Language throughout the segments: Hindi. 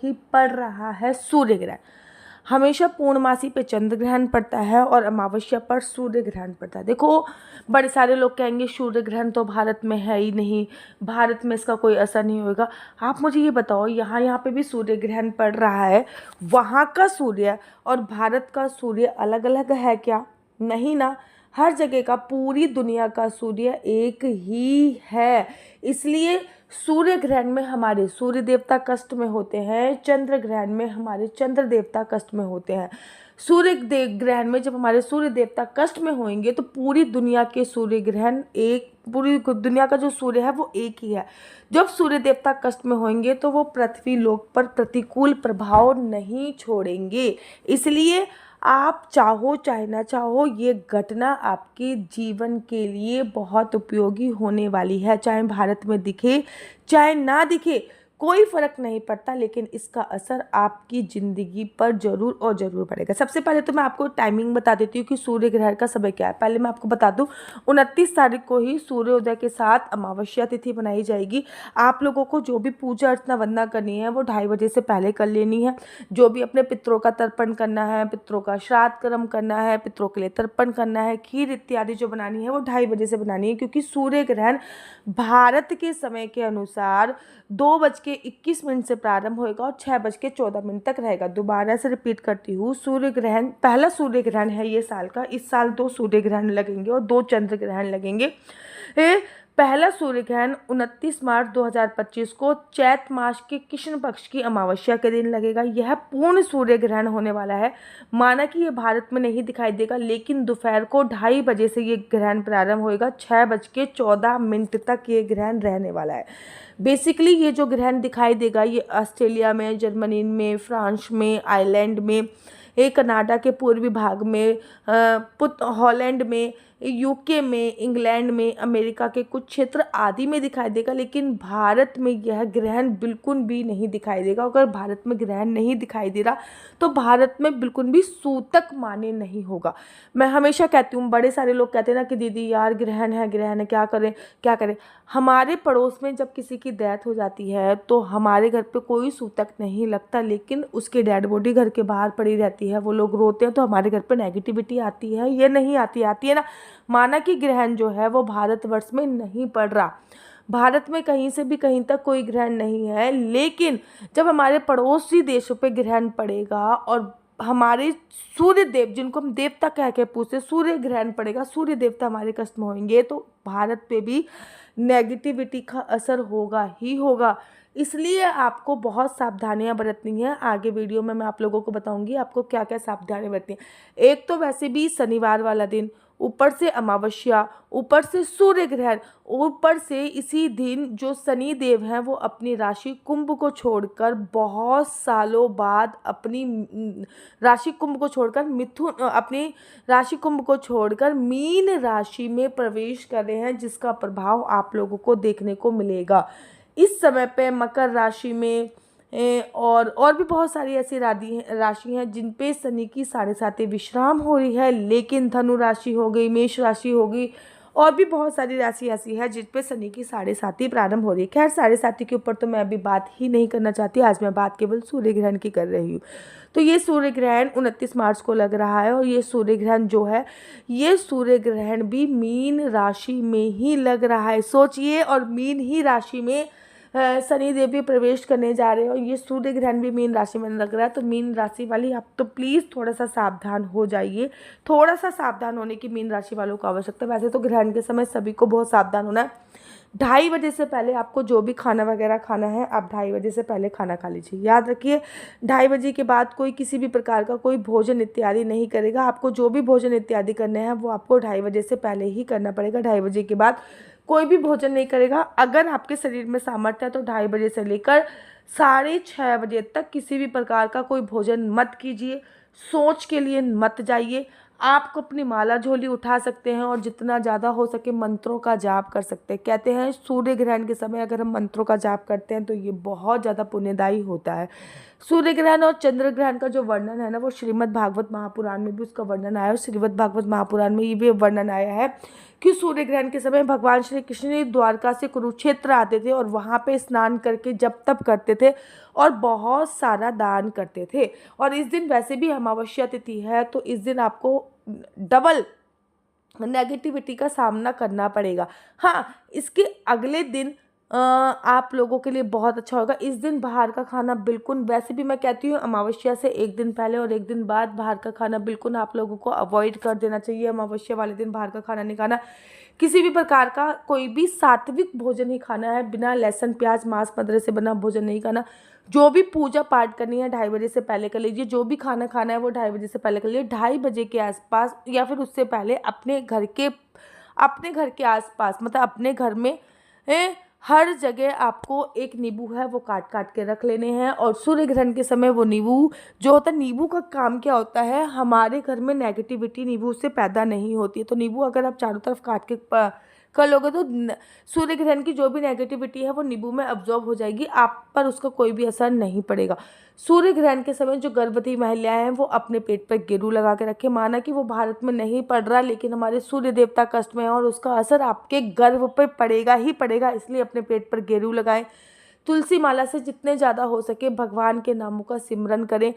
ही पड़ रहा है सूर्य ग्रहण। हमेशा पूर्णमासी पे चंद्र ग्रहण पड़ता है और अमावस्या पर सूर्य ग्रहण पड़ता है। देखो, बड़े सारे लोग कहेंगे सूर्य ग्रहण तो भारत में है ही नहीं, भारत में इसका कोई असर नहीं होगा। आप मुझे ये बताओ, यहाँ पे भी सूर्य ग्रहण पड़ रहा है, वहाँ का सूर्य और भारत का सूर्य अलग अलग है क्या? नहीं ना। हर जगह का, पूरी दुनिया का सूर्य एक ही है। इसलिए सूर्य ग्रहण में हमारे सूर्य देवता कष्ट में होते हैं, चंद्र ग्रहण में हमारे चंद्र देवता कष्ट में होते हैं। ग्रहण में जब हमारे सूर्य देवता कष्ट में होंगे तो पूरी दुनिया के सूर्य ग्रहण एक, पूरी दुनिया का जो सूर्य है वो एक ही है। जब सूर्य देवता कष्ट में होंगे तो वो पृथ्वी लोक पर प्रतिकूल प्रभाव नहीं छोड़ेंगे। इसलिए आप चाहो चाहे ना चाहो, ये घटना आपके जीवन के लिए बहुत उपयोगी होने वाली है। चाहे भारत में दिखे चाहे ना दिखे, कोई फर्क नहीं पड़ता, लेकिन इसका असर आपकी ज़िंदगी पर ज़रूर और ज़रूर पड़ेगा। सबसे पहले तो मैं आपको टाइमिंग बता देती हूँ कि सूर्य ग्रहण का समय क्या है। पहले मैं आपको बता दूँ, 29 तारीख को ही सूर्योदय के साथ अमावस्या तिथि बनाई जाएगी। आप लोगों को जो भी पूजा अर्चना वंदना करनी है वो 2:30 बजे से पहले कर लेनी है। जो भी अपने पितरों का तर्पण करना है, पितरों का श्राद्ध कर्म करना है, पितरों के लिए तर्पण करना है, खीर इत्यादि जो बनानी है वो 2:30 बजे से बनानी है, क्योंकि सूर्य ग्रहण भारत के समय के अनुसार 2:21 से प्रारंभ होएगा और 6:14 तक रहेगा। दोबारा से रिपीट करती हूँ, सूर्य ग्रहण पहला सूर्य ग्रहण है ये साल का। इस साल 2 सूर्य ग्रहण लगेंगे और 2 चंद्र ग्रहण लगेंगे। पहला सूर्य ग्रहण 29 मार्च 2025 को चैत मास के कृष्ण पक्ष की अमावस्या के दिन लगेगा। यह पूर्ण सूर्य ग्रहण होने वाला है। माना कि यह भारत में नहीं दिखाई देगा, लेकिन दोपहर को 2:30 बजे से ये ग्रहण प्रारंभ होएगा, 6:14 तक ये ग्रहण रहने वाला है। बेसिकली ये जो ग्रहण दिखाई देगा ये ऑस्ट्रेलिया में, जर्मनी में, फ्रांस में, आयरलैंड में, कनाडा के पूर्वी भाग में, हॉलैंड में, यूके में, इंग्लैंड में, अमेरिका के कुछ क्षेत्र आदि में दिखाई देगा, लेकिन भारत में यह ग्रहण बिल्कुल भी नहीं दिखाई देगा। अगर भारत में ग्रहण नहीं दिखाई दे रहा तो भारत में बिल्कुल भी सूतक मान्य नहीं होगा। मैं हमेशा कहती हूँ, बड़े सारे लोग कहते हैं ना कि दीदी यार ग्रहण है क्या करें क्या करें। हमारे पड़ोस में जब किसी की डेथ हो जाती है तो हमारे घर पे कोई सूतक नहीं लगता, लेकिन उसकी डेड बॉडी घर के बाहर पड़ी रहती है, वो लोग रोते हैं तो हमारे घर पे नेगेटिविटी आती है। ये नहीं आती, आती है ना। माना कि ग्रहण जो है वो भारतवर्ष में नहीं पड़ रहा, भारत में कहीं से भी कहीं तक कोई ग्रहण नहीं है, लेकिन जब हमारे पड़ोसी देशों पे ग्रहण पड़ेगा और हमारे सूर्य देव, जिनको हम देवता कह के पूछते, सूर्य ग्रहण पड़ेगा, सूर्य देवता हमारे कष्ट में होंगे, तो भारत पे भी नेगेटिविटी का असर होगा ही होगा। इसलिए आपको बहुत सावधानियां बरतनी है। आगे वीडियो में मैं आप लोगों को बताऊंगी आपको क्या क्या सावधानियां बरतनी है। एक तो वैसे भी शनिवार वाला दिन, ऊपर से अमावस्या, ऊपर से सूर्य ग्रहण, ऊपर से इसी दिन जो शनि देव हैं वो अपनी राशि कुंभ को छोड़कर बहुत सालों बाद अपनी राशि कुंभ को छोड़कर अपनी राशि कुंभ को छोड़कर मीन राशि में प्रवेश कर रहे हैं, जिसका प्रभाव आप लोगों को देखने को मिलेगा। इस समय पे मकर राशि में और भी बहुत सारी ऐसी राशि हैं जिन पे शनि की 7.5 विश्राम हो रही है, लेकिन धनु राशि हो गई, मेष राशि हो गई, और भी बहुत सारी राशि ऐसी है जिन पे शनि की 7.5 प्रारंभ हो रही है। खैर 7.5 के ऊपर तो मैं अभी बात ही नहीं करना चाहती, आज मैं बात केवल सूर्य ग्रहण की कर रही हूँ। तो ये सूर्य ग्रहण 29 मार्च को लग रहा है और ये सूर्य ग्रहण जो है, ये सूर्य ग्रहण भी मीन राशि में ही लग रहा है। सोचिए, और मीन ही राशि में शनि देव भी प्रवेश करने जा रहे हो, ये सूर्य ग्रहण भी मीन राशि में लग रहा है। तो मीन राशि वाली आप तो प्लीज़ थोड़ा सा सावधान हो जाइए। थोड़ा सा सावधान होने की मीन राशि वालों को आवश्यकता है। वैसे तो ग्रहण के समय सभी को बहुत सावधान होना है। 2:30 बजे से पहले आपको जो भी खाना वगैरह खाना है, आप 2:30 बजे से पहले खाना खा लीजिए। याद रखिए, 2:30 बजे के बाद कोई किसी भी प्रकार का कोई भोजन इत्यादि नहीं करेगा। आपको जो भी भोजन इत्यादि करने हैं वो आपको 2:30 बजे से पहले ही करना पड़ेगा। 2:30 बजे के बाद कोई भी भोजन नहीं करेगा। अगर आपके शरीर में सामर्थ्य है तो 2:30 बजे से लेकर 6:30 बजे तक किसी भी प्रकार का कोई भोजन मत कीजिए। सोच के लिए मत जाइए। आपको अपनी माला झोली उठा सकते हैं और जितना ज़्यादा हो सके मंत्रों का जाप कर सकते हैं। कहते हैं सूर्य ग्रहण के समय अगर हम मंत्रों का जाप करते हैं तो ये बहुत ज़्यादा पुण्यदायी होता है। सूर्य ग्रहण और चंद्र ग्रहण का जो वर्णन है ना, वो श्रीमद् भागवत महापुराण में भी उसका वर्णन आया है। और श्रीमद् भागवत महापुराण में ये भी वर्णन आया है कि सूर्य ग्रहण के समय भगवान श्री कृष्ण द्वारका से कुरुक्षेत्र आते थे और वहाँ पे स्नान करके जप तप करते थे और बहुत सारा दान करते थे। और इस दिन वैसे भी अमावस्या तिथि है, तो इस दिन आपको डबल नेगेटिविटी का सामना करना पड़ेगा। हाँ, इसके अगले दिन आप लोगों के लिए बहुत अच्छा होगा। इस दिन बाहर का खाना बिल्कुल, वैसे भी मैं कहती हूँ अमावस्या से एक दिन पहले और एक दिन बाद बाहर का खाना बिल्कुल आप लोगों को अवॉइड कर देना चाहिए। अमावस्या वाले दिन बाहर का खाना नहीं खाना, किसी भी प्रकार का कोई भी सात्विक भोजन ही खाना है, बिना लहसुन प्याज मांस मदिरा से बना भोजन नहीं खाना। जो भी पूजा पाठ करनी है 2:30 बजे से पहले कर लीजिए, जो भी खाना खाना है वो 2:30 बजे से पहले कर लीजिए। 2:30 बजे के आसपास या फिर उससे पहले अपने घर के आसपास, मतलब अपने घर में हर जगह आपको एक नींबू है वो काट काट के रख लेने हैं। और सूर्य ग्रहण के समय वो नींबू जो होता है, नींबू का काम क्या होता है, हमारे घर में नेगेटिविटी नींबू से पैदा नहीं होती है। तो नींबू अगर आप चारों तरफ काट के कर लोगे तो सूर्य ग्रहण की जो भी नेगेटिविटी है वो नींबू में अब्जॉर्ब हो जाएगी, आप पर उसका कोई भी असर नहीं पड़ेगा। सूर्य ग्रहण के समय जो गर्भवती महिलाएं हैं वो अपने पेट पर गेरू लगा के रखें। माना कि वो भारत में नहीं पड़ रहा, लेकिन हमारे सूर्य देवता कष्ट में है और उसका असर आपके गर्भ पर पड़ेगा ही पड़ेगा, इसलिए अपने पेट पर गेरू लगाएं। तुलसी माला से जितने ज़्यादा हो सके भगवान के नामों का सिमरन करें।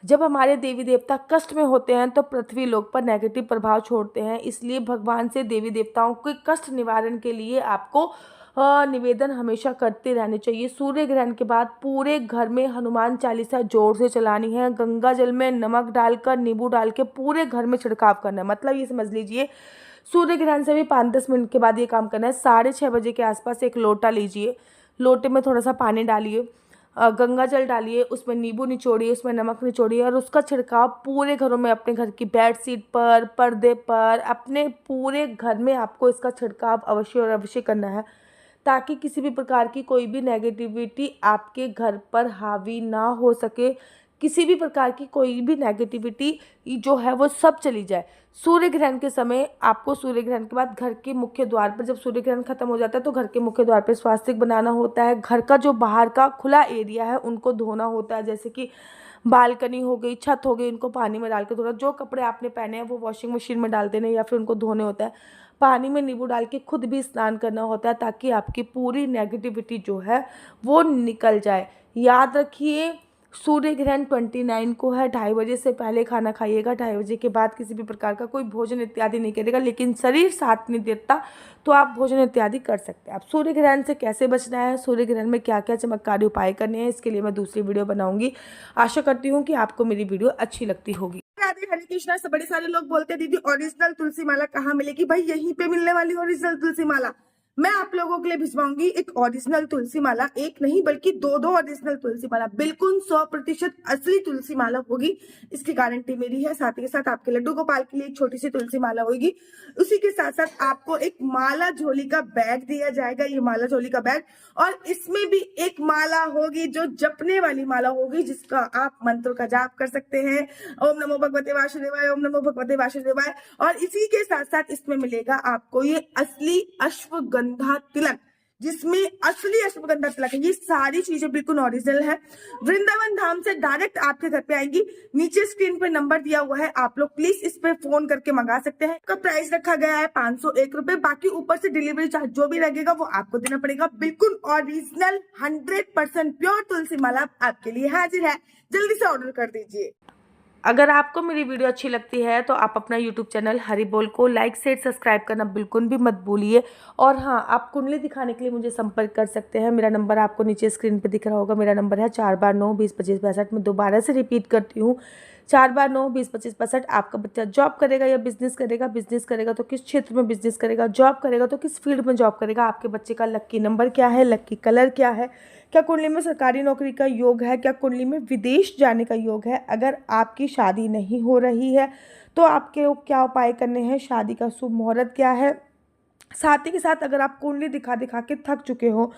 जब हमारे देवी देवता कष्ट में होते हैं तो पृथ्वी लोक पर नेगेटिव प्रभाव छोड़ते हैं, इसलिए भगवान से देवी देवताओं के कष्ट निवारण के लिए आपको निवेदन हमेशा करते रहने चाहिए। सूर्य ग्रहण के बाद पूरे घर में हनुमान चालीसा जोर से चलानी है। गंगा जल में नमक डालकर नींबू डाल के पूरे घर में छिड़काव करना है। मतलब ये समझ लीजिए सूर्य ग्रहण से भी 5-10 मिनट के बाद ये काम करना है। 6:30 बजे के आसपास एक लोटा लीजिए, लोटे में थोड़ा सा पानी डालिए, गंगा जल डालिए, उसमें नींबू निचोड़िए, उसमें नमक निचोड़िए और उसका छिड़काव पूरे घरों में, अपने घर की बेडशीट पर, पर्दे पर, अपने पूरे घर में आपको इसका छिड़काव अवश्य और अवश्य करना है, ताकि किसी भी प्रकार की कोई भी नेगेटिविटी आपके घर पर हावी ना हो सके। किसी भी प्रकार की कोई भी नेगेटिविटी जो है वो सब चली जाए। सूर्य ग्रहण के समय आपको सूर्य ग्रहण के बाद घर के मुख्य द्वार पर, जब सूर्य ग्रहण खत्म हो जाता है तो घर के मुख्य द्वार पर स्वास्तिक बनाना होता है। घर का जो बाहर का खुला एरिया है उनको धोना होता है, जैसे कि बालकनी हो गई, छत हो गई, उनको पानी में डाल के धोना। जो कपड़े आपने पहने हैं वो वॉशिंग मशीन में डाल देने या फिर उनको धोने होता है। पानी में नींबू डाल के खुद भी स्नान करना होता है, ताकि आपकी पूरी नेगेटिविटी जो है वो निकल जाए। याद रखिए सूर्य ग्रहण 29 को है। 2:30 बजे से पहले खाना खाइएगा, 2:30 बजे के बाद किसी भी प्रकार का कोई भोजन इत्यादि नहीं करेगा, लेकिन शरीर साथ नहीं देता तो आप भोजन इत्यादि कर सकते हैं। आप सूर्य ग्रहण से कैसे बचना है, सूर्य ग्रहण में क्या क्या चमत्कारी उपाय करने हैं, इसके लिए मैं दूसरी वीडियो बनाऊंगी। आशा करती हूँ कि आपको मेरी वीडियो अच्छी लगती होगी। राधे हरे कृष्णा। से बड़े सारे लोग बोलते हैं दीदी ओरिजिनल तुलसी माला कहाँ मिलेगी? भाई यहीं पे मिलने वाली ओरिजिनल तुलसी माला मैं आप लोगों के लिए भिजवाऊंगी। एक ओरिजिनल तुलसी माला, एक नहीं बल्कि दो ओरिजिनल तुलसी माला, बिल्कुल 100% असली तुलसी माला होगी, इसकी गारंटी मेरी है। साथ ही साथ आपके लड्डू गोपाल के लिए एक छोटी सी तुलसी माला होगी। उसी के साथ साथ आपको एक माला झोली का बैग दिया जाएगा, ये माला झोली का बैग, और इसमें भी एक माला होगी जो जपने वाली माला होगी, जिसका आप मंत्र का जाप कर सकते हैं, ओम नमो भगवते वासुदेवाय, ओम नमो भगवते वासुदेवाय। और इसी के साथ साथ इसमें मिलेगा आपको ये असली अश्वगंधा तिलक, जिसमें असली अश्वगंधा तिलक है। ये सारी चीजें बिल्कुल ओरिजिनल है, वृंदावन धाम से डायरेक्ट आपके घर पे आएंगी। नीचे स्क्रीन पे नंबर दिया हुआ है, आप लोग प्लीज इस पे फोन करके मंगा सकते हैं। इसका प्राइस रखा गया है 501 रुपए, बाकी ऊपर से डिलीवरी चार्ज जो भी लगेगा वो आपको देना पड़ेगा। बिल्कुल ओरिजिनल 100% प्योर तुलसी माला आपके लिए हाजिर है, जल्दी से ऑर्डर कर दीजिए। अगर आपको मेरी वीडियो अच्छी लगती है तो आप अपना यूट्यूब चैनल हरि बोल को लाइक शेयर सब्सक्राइब करना बिल्कुल भी मत भूलिए। और हाँ, आप कुंडली दिखाने के लिए मुझे संपर्क कर सकते हैं। मेरा नंबर आपको नीचे स्क्रीन पे दिख रहा होगा। मेरा नंबर है 4/9-20-25-62। मैं दोबारा से रिपीट करती हूँ, 4/9-20-25-62। आपका बच्चा जॉब करेगा या बिजनेस करेगा, बिजनेस करेगा तो किस क्षेत्र में बिजनेस करेगा, जॉब करेगा तो किस फील्ड में जॉब करेगा, आपके बच्चे का लक्की नंबर क्या है, लक्की कलर क्या है, क्या कुंडली में सरकारी नौकरी का योग है, क्या कुंडली में विदेश जाने का योग है, अगर आपकी शादी नहीं हो रही है तो आपके क्या उपाय करने हैं, शादी का शुभ मुहूर्त क्या है। साथ ही के साथ अगर आप कुंडली दिखा दिखा के थक चुके हो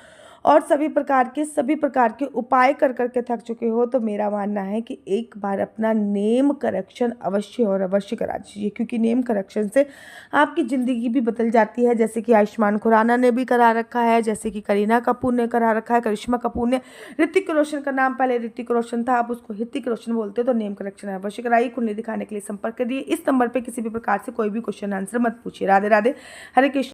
और सभी प्रकार के उपाय कर करके थक चुके हो, तो मेरा मानना है कि एक बार अपना नेम करेक्शन अवश्य और अवश्य करा दीजिए, क्योंकि नेम करेक्शन से आपकी ज़िंदगी भी बदल जाती है। जैसे कि आयुष्मान खुराना ने भी करा रखा है, जैसे कि करीना कपूर ने करा रखा है, करिश्मा कपूर ने, ऋतिक रोशन का नाम पहले ऋतिक रोशन था, अब उसको ऋतिक रोशन बोलते, तो नेम करेक्शन अवश्य कराइए। कुंडली दिखाने के लिए संपर्क करिए इस नंबर पर। किसी भी प्रकार से कोई भी क्वेश्चन आंसर मत पूछिए। राधे राधे, हरे कृष्ण।